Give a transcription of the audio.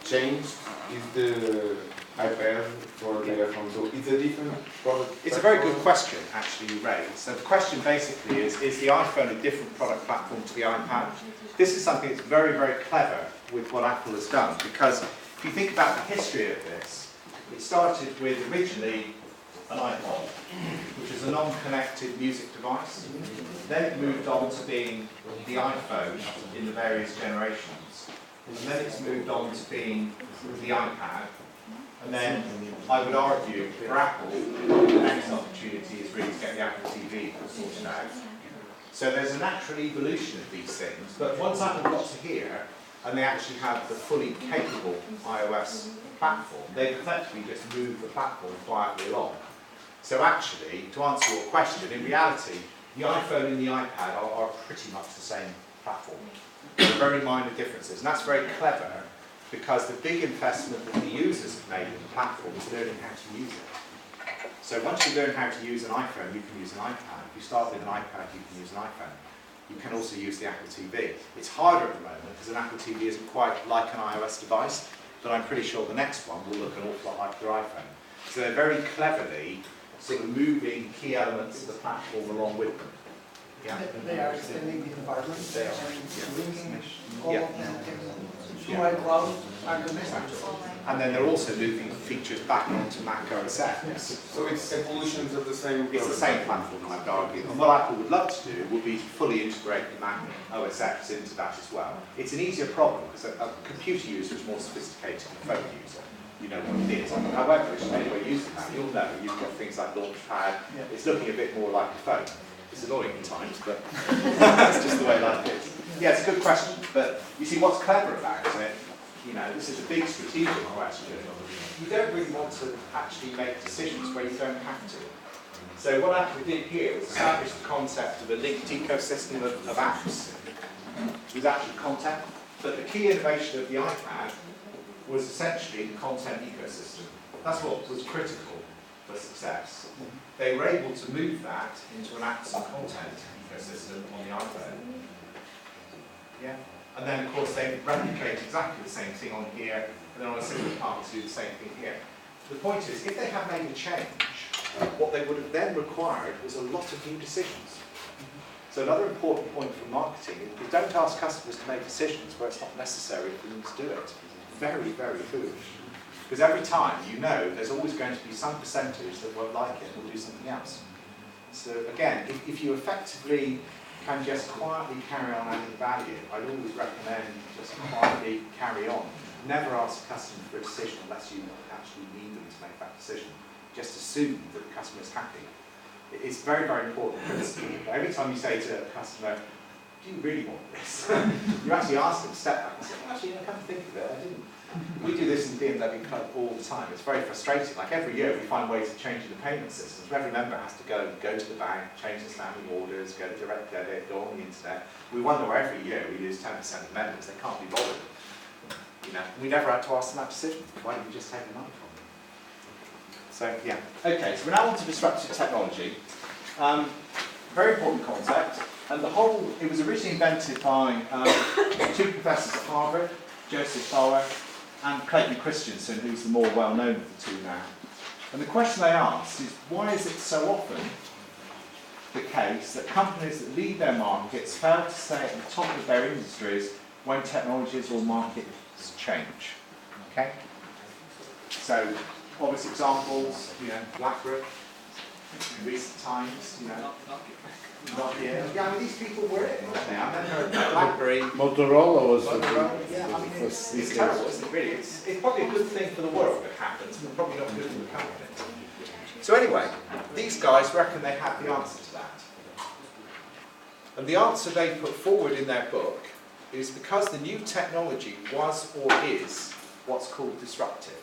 changed is the iPad for the iPhone. So it's a different product. It's a very good question, actually, you raised. So the question basically is the iPhone a different product platform to the iPad? This is something that's very, very clever with what Apple has done, because if you think about the history of this, it started with originally an iPod, which is a non-connected music device. Then it moved on to being the iPhone in the various generations. And then it's moved on to being the iPad. And then I would argue for Apple, the next opportunity is really to get the Apple TV sorted out. So there's a natural evolution of these things, but once Apple got to here, and they actually have the fully capable iOS platform, they've effectively just moved the platform quietly along. So actually, to answer your question, in reality, the iPhone and the iPad are pretty much the same platform. There are very minor differences, and that's very clever, because the big investment that the users have made in the platform is learning how to use it. So once you learn how to use an iPhone, you can use an iPad. If you start with an iPad, you can use an iPhone. You can also use the Apple TV. It's harder at the moment because an Apple TV isn't quite like an iOS device, but I'm pretty sure the next one will look an awful lot like their iPhone. So they're very cleverly sort of moving key elements of the platform along with them. Yeah. They are extending the environment They are. and linking all Yeah. of them through iCloud and the messages. And then they're also moving features back onto Mac OS X. So it's evolutions of the same. It's the same platform, I'd argue. And what Apple would love to do would be to fully integrate the Mac OS X into that as well. It's an easier problem because a computer user is more sophisticated than a phone user. You know what it is. However, if anyway using that, you'll know you've got things like Launchpad. It's looking a bit more like a phone. It's annoying at times, but that's just the way life is. Yeah, it's a good question, but you see what's clever about it, you know, this is a big strategic question. You don't really want to actually make decisions where you don't have to. So what Apple did here was establish the concept of a linked ecosystem of apps. It was actually content, but the key innovation of the iPad was essentially the content ecosystem. That's what was critical for success. They were able to move that into an apps and content ecosystem on the iPhone. Yeah. And then, of course, they replicate exactly the same thing on here, and then on a similar part to do the same thing here. The point is, if they had made a change, what they would have then required was a lot of new decisions. So another important point for marketing is don't ask customers to make decisions where it's not necessary for them to do it. Very, very foolish. Because every time, you know, there's always going to be some percentage that won't like it and will do something else. So again, if you effectively can just quietly carry on adding value, I'd always recommend just quietly carry on. Never ask a customer for a decision unless you actually need them to make that decision. Just assume that the customer is happy. It's very, very important principle. Every time you say to a customer, do you really want this? You actually ask them to step back and say, well, actually, come to think of it, I didn't. We do this in the BMW Club all the time. It's very frustrating. Like every year we find ways of changing the payment systems. Every member has to go to the bank, change the standing orders, go to direct debit, go on the internet. We wonder why every year we lose 10% of members. They can't be bothered. You know, we never had to ask them that decision. Why didn't we just take the money from them? So yeah. Okay, so we're now on to disruptive technology. Very important concept. And it was originally invented by two professors at Harvard, Joseph Bauer and Clayton Christensen, who's the more well-known of the two now. And the question they asked is, why is it so often the case that companies that lead their markets fail to stay at the top of their industries when technologies or markets change? Okay? So, obvious examples, you know, BlackBerry, in recent times, you know, Nokia. Yeah, I mean, these people were it, weren't they? I remember BlackBerry. Motorola was yeah, I mean, it's terrible, isn't it, really? It's probably a good thing for the world that happens, but probably not good for the company. So anyway, these guys reckon they have the answer to that. And the answer they put forward in their book is because the new technology was or is what's called disruptive.